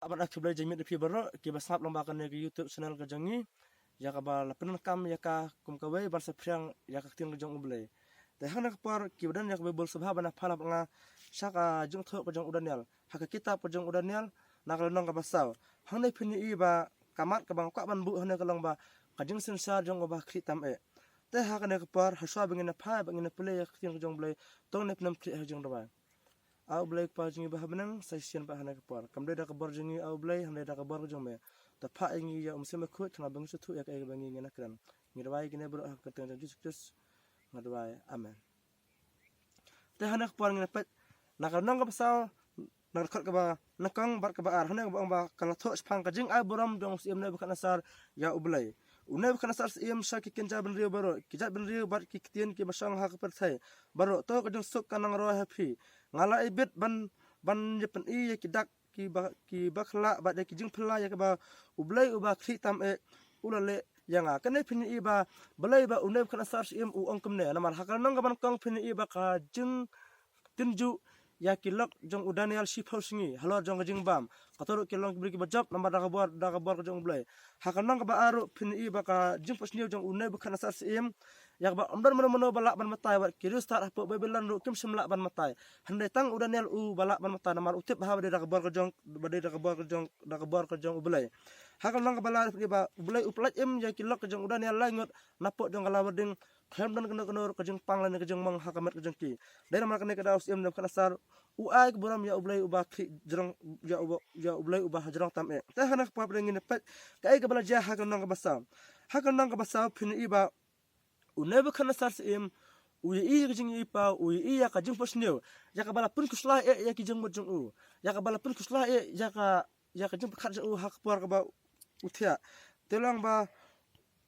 Aban ak sebelah jemit depi baru kita snap lombakan ke YouTube channel ke jangi ya ka bal penan kam ya ka kum kawai bar sepriang ya ka tin ke jong ublai te hana par ki badan ya ka bol sabha bana phala nga saka jong tho ke jong udanial haka kitab ke jong udanial na ka nong ka basaw hang nei phini i ba kamat ka bang ka ban bu hana ka long ba ka jing sin sa jong ba khri tam e te haka ne ka par haswa bangina pha bangina pele ya tin ke jong blai tong ne pnam khri ha jong ba au blai pa jingi bah benang session pa hana kapar kamde da kabar jingi au blai hande da kabar jong me ta pha ingi ya umse me khut na bang su thu ya kai bangi ngena kran ngirwai gine bro ka tan Jesus ngadwai amen te hana kapar ngena pet na ka nong ka pasal na khot ka ba nakang bar ka ba ar hana ba kala tho spang ka jing ai boram dong sim ne ba nasar ya ublai unai ba nasar sim sha ki kenja ben rio baro kijat ben rio bar ki kitien ki basang ha ka per thai baro to ka jong sok kanang ro happy ngala ibet ban jepen i kidak ki bakhla ba de ki jing phla ya ba ublai uba khri tam e ulale yanga kane phini i ba balai ba unai khana sar sim u ongkum ne namar hakal nang ban kong phini i ba ka jing tinju ya kilok jong udanial shipau singi halor jong jing bam katoruk kilong bri ki bajab namar da kabar jong ublai hakal nang ba aru phini i ba ka jing posniu jong unai ba khana sar sim yak ba amdan mono balak ban matai wat kirus tar hapo bebelan ru kim semlak ban matai handai tang udanial u balak ban matai namar utip ha bade da kabar ke jong ublai hakal nang bala ba ublai uplat em ya kilok ke jong udanial langot napok jong kala werding khem dan kena ke jong panglan ke jong mang hakamat ke jong ki dai namar kene ke daus em nam kanasar u ai ke buram ya ublai uba jrong ya ublai uba hajrong tam e ta hanak pa bring ne pet kai ke bala ja hakal nang ka basa phin iba unebe khana sar sim uyi i jing i pa uyi i ya ka jing posneu ya ka bala pun kusla e ya ki jing mojung u ya ka bala pun kusla e ya ka jing khat u hak por ka ba uthia telang ba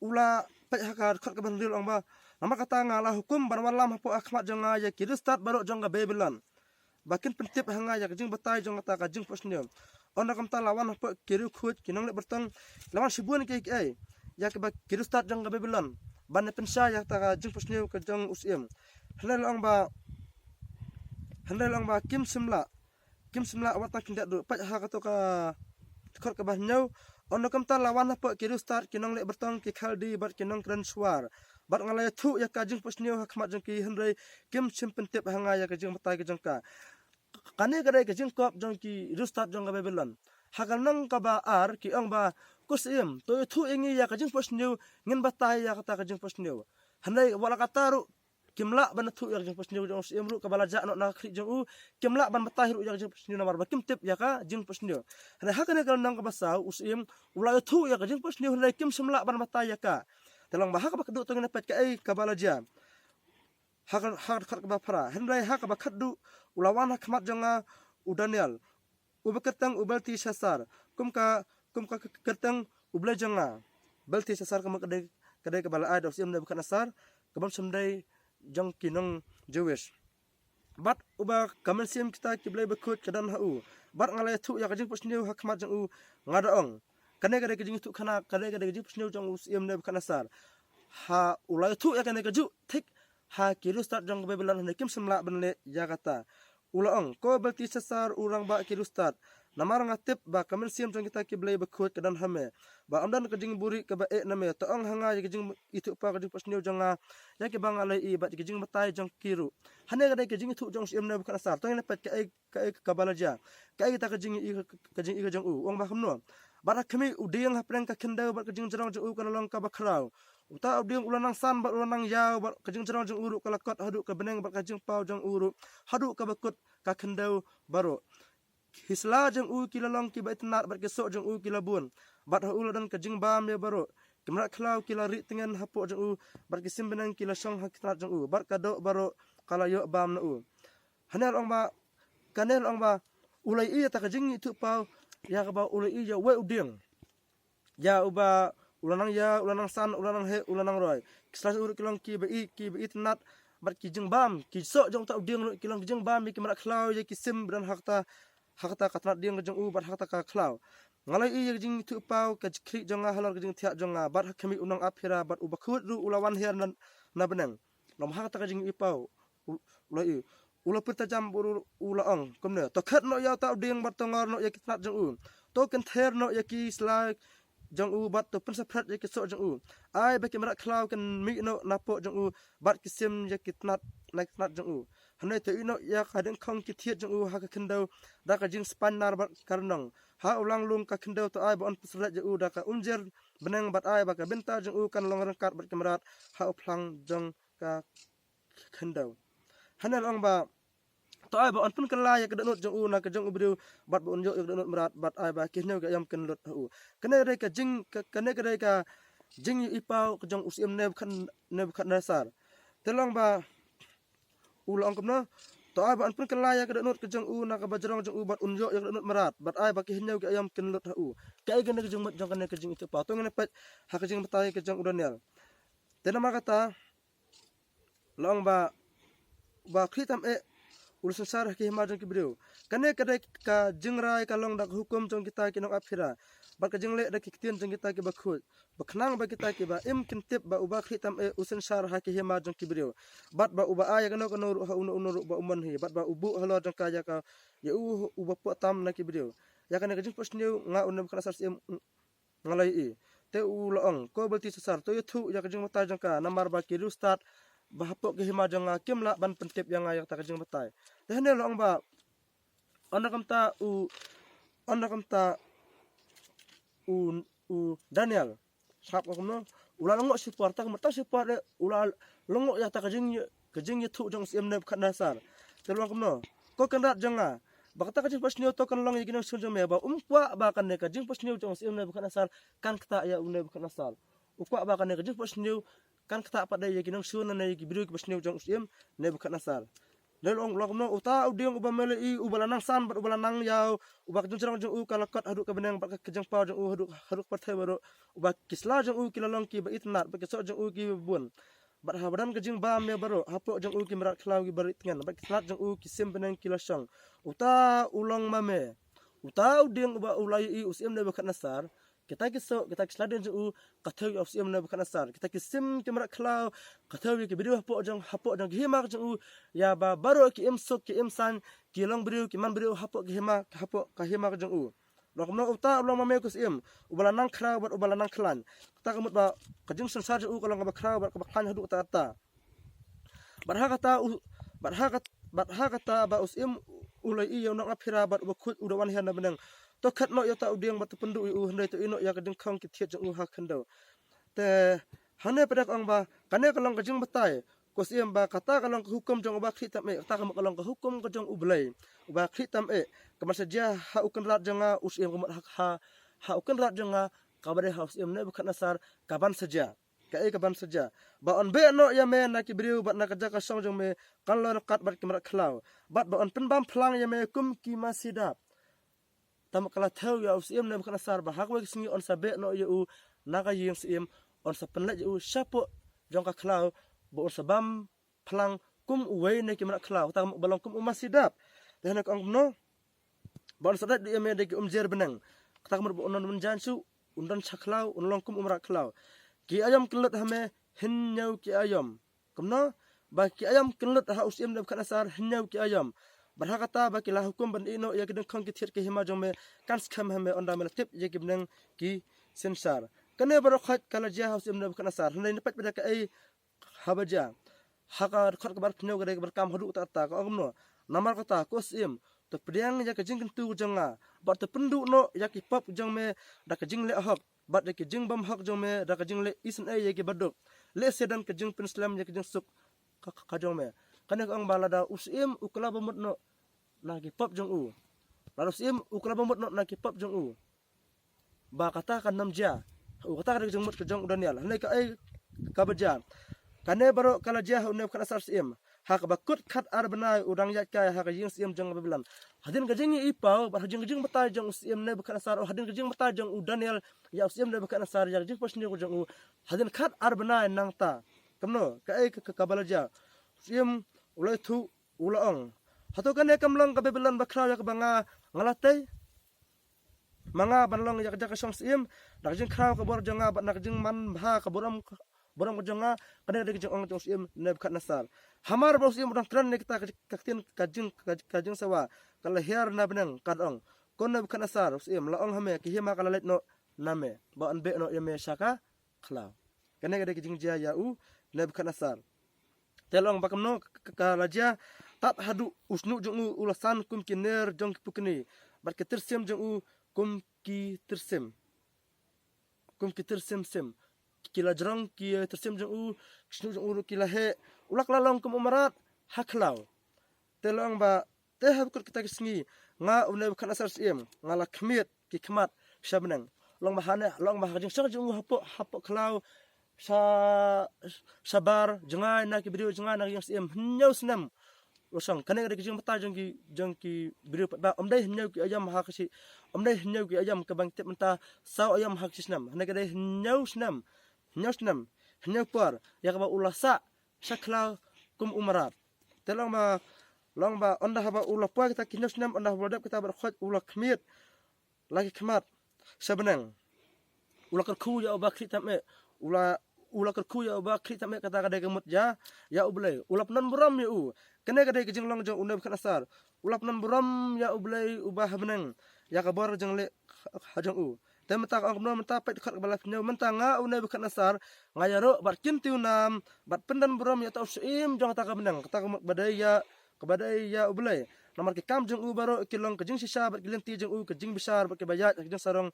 ula pa haka khat ka ban ril ong ba nama kata ngala hukum ban walam hapo akhmat jonga ya ki start baro jonga babylon bakin pentip hanga ya ka jing batai jonga ta ka jing posneu ona kam ta lawan hapo kiru khut kinang le bertang lawan sibun ke ai ya ka ba ki start jonga babylon ban pensya ya ta jing posneu ke jong usim handal ong ba kim simla awat tak tindak du pa ha ka to ka khot ka bahnyau on kam ta lawan pa kiru start kinong le bertong ki khaldi bat kinong kran swar bat ngalai thu ya ka jing posneu ha khmat jong ki handai kim simpen tep hanga ya ka jing matai ke jong ka kane kadai ke jing kop jong ki ru start jong ka babylon hakal nang ka ba ar ki ong ba kusim to thu ingi ya ka jing posneu ngin batai ya ka jing posneu handai wala kataru kimla ban thu ya jing posneu jong sim ru ka bala ja no na khri jong u kimla ban batai ru ya jing posneu namar ba kim tip ya ka jing posneu handai hakane ka nang ka basau usim ulai thu ya ka jing posneu handai kim simla ban batai ya ka telang ba hak ba kadu to ngin pet ka ai ka bala ja hakal khat ka ba phara handai hak ba khadu ulawan khmat jonga udanial ubeketang ubelti sasar kumka ketang ublai jonga belti sasar kam kadai kabala ai dos imne bukan asar kabam samdai jong kinong jewish bat uba kamen sim kita kiblai bekut kadan hu bat ngalai thu ya kajing posneu hakmat jong u ngadaong kane kadai kajing thu khana kadai kajing posneu jong imne bukan asar ha ulai thu ya kane kaju thik ha kiru start jong babylon ne kim samla benle ya kata ulaong ko belti sasar urang ba kiru start namar ngatip ba kamen sim jong kita kiblai bekut kadan hame ba amdan kajing buri ka ba e name to ong hanga kajing itu pa kajing posneu jonga ya ke bang alai i ba kajing matai jong kiru hane kadai kajing itu jong sim ne bukan asar to ne pet ka balaja ka ai ta kajing i jong u ong ba khamno ba khami udiang hapreng ka khindau ba kajing jong u kana long ka ba khrau uta udiang ulanang san ba ulanang yaw ba kajing jong uru kala kot hadu ka beneng ba kajing pau jong uru hadu ka bakut ka khindau baro hisla jong u kilalong ki ba itnat ba kesok jong u kilabun bat ha uladan kajing bam ya baro kimra khlau kila ri tengen hapo jong u bar kisim benang kila song hakrat jong u bar kado baro kala yo bam na u hanel ong ba kanel ong ba ulai i ta kajing itu pau ya ka ba ulai i ya we uding ya uba ulanang san ulanang he ulanang roy kislas ur kilong ki ba itnat bar ki jing bam ki sok jong ta uding kilong jing bam ki kimra khlau ya kisim dan hakta katnat ding jong u bar hakta ka khlau ngalai i jing tu pau ka khri jonga halor jing thia jonga bar khami unang aphira bar ubakhut ru ulawan her na benang lom hakta ka jing i pau ulai ula pita jam buru ulaong komne to khat no ya ta ding bar tongor no ya kitnat jong u to kan ther no yaki slai jong u bat to pen saprat yaki so jong u ai ba kamera klau kan mi no napo jong u bat kisim yaki tnat nak tnat jong u hanai to ino ya kadang khong ki thiet jong u ha ka khindau da ka jing spannar bat karnong ha ulang lung ka khindau to ai ba on pusrat jong u da ka umjer benang bat ai ba ka benta jong u kan long rangkat bat kamera ha uplang jong ka khindau hanai long ba to ai ba on pun kala ya kedot jong u na ka jong u bru bat bon jo ya kedot merat bat ai ba kinau ka yam ken lot u kene re ka jing kene ka re ka jing ipau ka jong usim ne khan nasar telong ba u long kam no to ai ba on pun kala ya kedot ka jong u na ka bajrong jong u bat un jo ya kedot merat bat ai ba kinau ka yam ken lot u ka ai kene ka jong mat jong kene ka jing itu pa to ngene pat ha ka jing matai ka jong u daniel tenama kata long ba khitam e urusan sar ki himajong ki brio kane kadai ka jingrai ka long dak hukum jong kita ki nok aphira ba ka jingle dak kitien jong kita ki bakhut bakhnang ba kita ki ba im kintip ba uba khitam e urusan sar ha ki himajong ki brio bat ba uba aya kano kano ha unu ba umon hi bat ba ubu halo jong ka ya ka ya uba po tam na ki brio ya kane ka jing posniu nga unam kana sar sim ngalai i te u loong ko balti sar to yuthu ya ka jing mata jong ka namar ba ki ru start bahapok ke hima janga kimla ban pentip yang ayak ta kajing batai tehne long ba ona kamta u Daniel sap ko no ula longo support ta mata support ula longo ya ta kajing thu jong sim ne khat nasar telong ko no ko kanrat janga bakta kajing pasnio to kan long yigin sun jong me ba kwa ba kan ne kajing pasnio jong sim ne khat nasar kan kta ya une khat nasar ukwa ba kan ne kajing pasnio kan kata pada ya kinong sunan na ki biru ki basniu jong sim ne bukan asal lelong lok no uta udiong uba mele i ubalanang san bat ubalanang yau ubak jong cerang jong u kalakat haduk ka benang bat ka kejang pau jong u haduk partai baru ubak kisla jong u kilalong ki ba itnat ba kesok jong u ki bun bat habadan kejing ba me baru hapo jong u ki merat klau ki barit ngan bat kislat jong u ki sim benang kilasang uta ulong mame uta udiong uba ulai i usim ne bukan asar kita kisok kita kisladen jong u kathau of sim na bukan asar kita kisim kamera klau kathau ki biru hapo jong himak jong u ya ba baru ki imsok ki imsan ki long biru ki man biru hapo ki himak hapo ka himak jong u lokno uta ulong mame kus im ubalanang klau bat ubalanang klan kita kamut ba kajing sensar jong u kalong ba klau bat ka klan hadu ta barha kata ba usim ulai i yo nak aphira bat bakut udawan hian na benang to khat no yo ta udiang bat pendu u handai to ino ya kading khang ki thiet jong u ha khando te hane pedak ang ba kane kalong ka jing batai ko siam ba kata kalong hukum jong ba khitam e ta kalong ka hukum ko jong ublai ba khitam e kamar saja ha ukan rat jonga usiam kamat ha ukan rat jonga kabare house em ne bukan asar kaban saja kaban saja ba on be no ya me na ki briu bat na ka jaka song jong me kan lo kat bat kamar khlau bat ba on pen bam phlang ya me kum ki masidap tam kala thau ya usim ne bukan asar ba hakwe singi on sabe no ya u naga yeng sim on sa penla ya u sapo jong ka khlau bo on sabam phlang kum uwei ne ki mar khlau tam balong kum masidap dan ak ang no bon sadat di me de ki umjer benang tak mer bo on menjan su undan saklau unlong kum umra khlau ki ayam kelut hame hinyau ki ayam kumno ba ki ayam kelut ha usim ne bukan asar hinyau ki ayam barha kata ba kila hukum ban ino ya kideng khong ki thir ki hima jong me kan skam hame onda mel tip ye kibneng ki sensar kane baro khat kala ja house em ne bukan asar nei pat pada ka ai habaja haka khat kabar phno gare bar kam hadu ta ka agno namar kata kosim to priang ya ka jing tu jonga ba to pendu no ya ki pap jong me da ka jing le hak bat ya ki jing bam hak jong me da ka jing le isen ai ya ki baduk le sedan ka jing pen slam ya ki jing suk ka jong me kane ang balada usim ukla bamut no na ki pap jong u la usim ukla bamut no na ki pap jong u ba kata kan namja u kata ka jong mut ka jong daniel ne ka ai ka baja kane baro kala ja ne ka asar sim ha ka bakut khat ar banai udang ya ka ha ka jing sim jong babilan hadin ka jing i pau ba jing batai jong sim ne bukan asar hadin ka jing batai jong u daniel ya sim ne bukan asar ya jing posni ko jong u hadin khat ar banai nang ta kamno ka ai ka balaja sim ulai thu ulaong hato kane kamlang ka babilan bakra ya ka banga ngalatai manga banlong ya ka song sim dak jing khaw ka bor jonga ba nak jing man bha ka boram ko jonga kane de jing ong sim ne bukan asar hamar bos sim dang tran ne kita kaktin kajing sawa kala her na benang kadong kon Nebukadnezar usim la ong hame ki hima kalalet no name ba an be no yame shaka khlau kene gade kijing jia ya u Nebukadnezar telong bakam no ka raja tat hadu usnu jong u ulasan kum kiner jong pukni bat ke tersim jong u kum ki tersim sem kila jrong ki tersim jong u snu jong u kila he ulak lalong kum umarat haklau telong ba te habkut kita kisngi nga u Nebukadnezar sim ngala khmit ki khmat shabnang long bahane long bah jing sang jong u hapo khlau sabar jangai na ki video jangai na yang sim nyau snam losang kane gade kijing mata jong ki video ba omdai nyau ki ayam ha kasi omdai nyau ki ayam ka bang tip mata saw ayam ha kasi snam hane gade nyau snam nyau par ya ka ba ulasa sakla kum umarat telong ma long ba onda haba ulapa kita kinau snam onda bodap kita berkhot ulak khmit lagi khmat sabenang ulak khu ya ba khri tame ula kerku ya ba kri tame kata kada gemut ya ublay ulap nan buram ya u kene kada kijing long jong Nebukadnezar ulap nan buram ya ublay ubah benang ya kabar jong le hajong u temata ang no menta pet khat balap nyaw menta nga Nebukadnezar ngayaro bat kintiu nam bat pendan buram ya tau sim jong ta ka benang kata gemut badai ya ublay nomor ki kam jong u baro kilong kijing sisa bat kilenti jong u kijing besar bat kibayat kijing sarong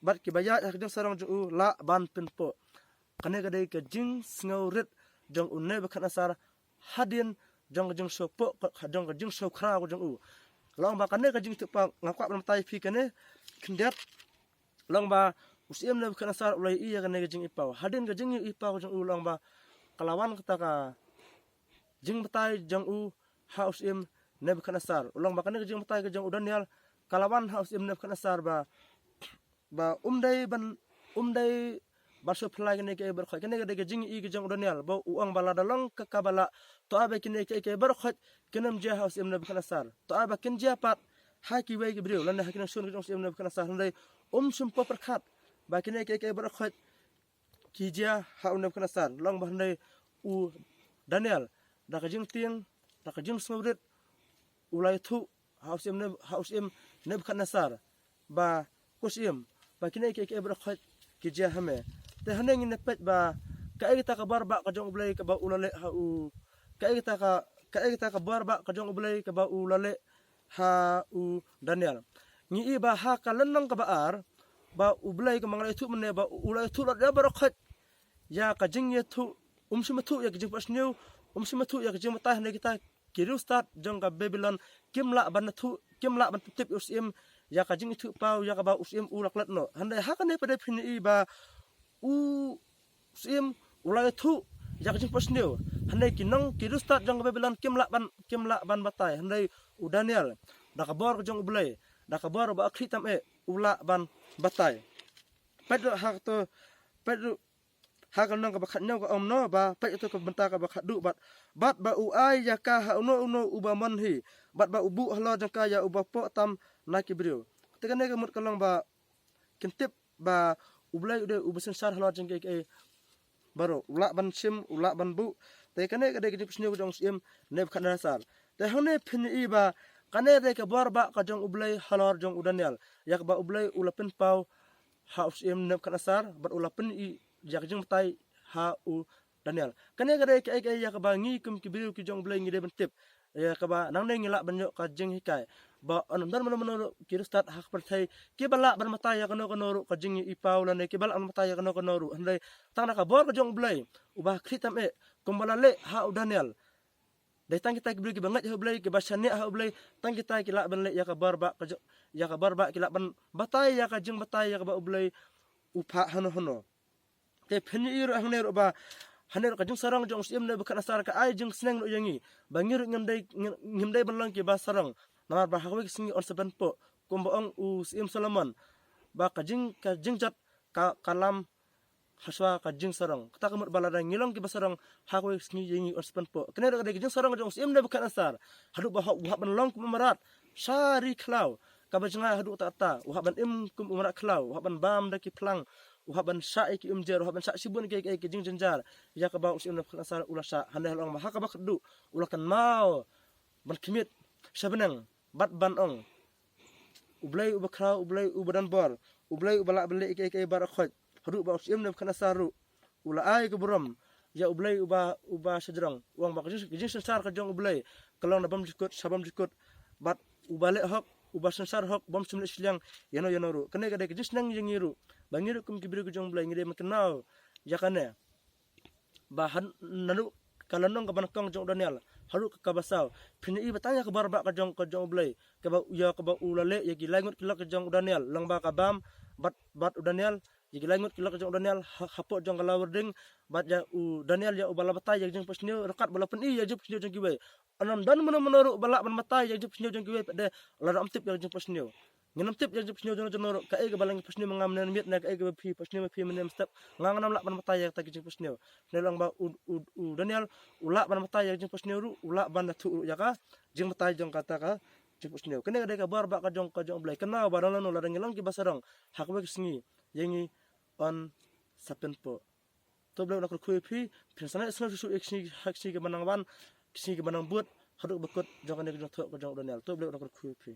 bat kibayat kijing sarong jong u la ban penpo kane gade ke jing sngorit jong u Nebukadnezar hadin jong sopo jong sokra jong u long ba kane ke jing tupa ngakwa ban tai phi kane khndet long ba usim Nebukadnezar ulai iya kane ke jing ipau hadin ke jing ipau jong u long ba kalawan kata ka jing batai jong u ha usim Nebukadnezar long ba kane ke jing batai ke jong u Daniel kalawan ha usim Nebukadnezar ba umdai baso pelai kene ke berkhot kene ke jing i ke jong Daniel ba uang bala dalong ke kabala to abe kene ke berkhot kenem je house im Nebukadnezar to abe ken je pat ha ki we ke brio lan ha kene sun jong im Nebukadnezar ndai sumpo perkhat ba kene ke berkhot ki je ha Nebukadnezar long ba ndai u Daniel da ke jing ting da ke jing smobrit ulai thu house im Nebukadnezar ba kusim ba kene ke berkhot ki je hame te haneng in pet ba ka kita ka barba ka jong ublay ka ba ulale ha u ka kita ka barba ka jong ublay ka ba ulale ha u Daniel ni iba ha ka lanang ka baar ba ublay ka mangalay tu mene ba ulay tu la barakhat ya ka jing ye tu umsimatu ya jing pasnew umsimatu ya jing mata ne kita kiru start jong ka Babylon kimla ban tip usim ya ka jing tu pau ya ka ba usim ulak lat no handai ha ka ne pada phin iba sim ulai thu jak jing pasnew handai kinong kiru start jong Babylon kimla ban batai handai u Daniel da kabar jong ublay da kabar ba akhri tam ula ban batai pedro hak to pedro hak nong ka bakhat nyaw ka omno ba pe to ka benta ka bakhat du bat ba u ai ya ka ha uno uba man hi bat ba ubu halo jong ka ya uba po tam na ki brio tekane ka mut kalong ba kintip ba ublay udah ubasan sar halo jeng ke baro ula ban sim ula ban bu te kane kade ke psneu jong sim Nebukadnezar te hone phini ba kane de ke barba ka jong ublay halo jong Daniel yak ba ublay ulapen pau ha sim Nebukadnezar bat ulapen i jak jeng tai ha u Daniel kane kade ke yak ba ngi kum ki biru ki jong ublay ngi de bentip ya ka ba nang ne ngila ban yo ka jeng hikai ba anam dan mana kiristat hak pertai ki bala ban mata ya kano ru ka jing ipau lan ki bala an mata ya kano ru handai tang na ka bor ka jong blai ubah kritam kumbala le ha Daniel dai tang kita ki beli ki bangat ha blai ki basane ha blai tang kita ki la ban le ya ka barba ki la ban batai ya ka jing batai ya ka ba blai upha hano te pheni ir hane ro ba hane ro ka jing sarang jong sim Nebukadnezar ka ai jing sneng no yangi bangir ngimdai ban lang ki ba sarang namar ba hakwi singi on seban po kumbaong u sim Solomon ba kajing jat kalam haswa kajing sarang kata kamut balada ngilong ki basarang hakwi singi yengi on seban po kene da kajing sarang jong sim Nebukadnezar hadu ba hak ban long kumarat sari klau ka ba jinga hadu ta ban im kum umarat klau hak ban bam da ki plang uhaban sa ki umjer uhaban sa sibun ke jing jenjar ya ka ba sim Nebukadnezar ulasa hande long ma hak ba khdu ulakan mau ban kimit sabenang bat ban ong ublay ubakra ublay ubadan bor ublay ubala beli ke barakhat haru ba usim nem kana saru ula ai ke buram ya ublay uba sejrang wang ba kejing sensar ka jong ublay kalong na bam jikut sabam jikut bat ubale hok uba sensar hok bam sumle silang yano ru kene kade kejing nang yengiru bangiru kum kibir ku jong ublay ngide makenau ya kane bahan nanu kalanong kabanakong jong Daniel haru kabasau pini i batanya ke barba ka jong ublay ke ba ya ke ba ulale ya gilangut kilak ke jong Daniel lang ba kabam bat Daniel ya gilangut kilak ke jong Daniel hapot jong kalawerding bat ya Daniel ya ubala batai ya jong pasniu rekat bala peni ya jong pasniu jong kiwe anam dan menurut balak ban matai ya jong pasniu jong kiwe pada lara amtip ya jong pasniu nginam tip ya jong pasniu jong noro ka e ke balang pasniu mangam nen mit na ka e ke pi pasniu pi menem step nganam lak ban matai ya ta jong pasniu nelang ba Daniel ulak ban matai ya jong pasniu ru ulak ban tu ya ka jong matai jong kata ka jong pasniu kene ka bar ba ka jong blai kenal barang lanu lara ngilang ki basarang hakwe singi yengi on sapenpo to blai nak khu pi pensana isna su eksi haksi ke manang ban kisi ke manang buat haduk bekut jong ne jong thok jong Daniel to blai nak khu pi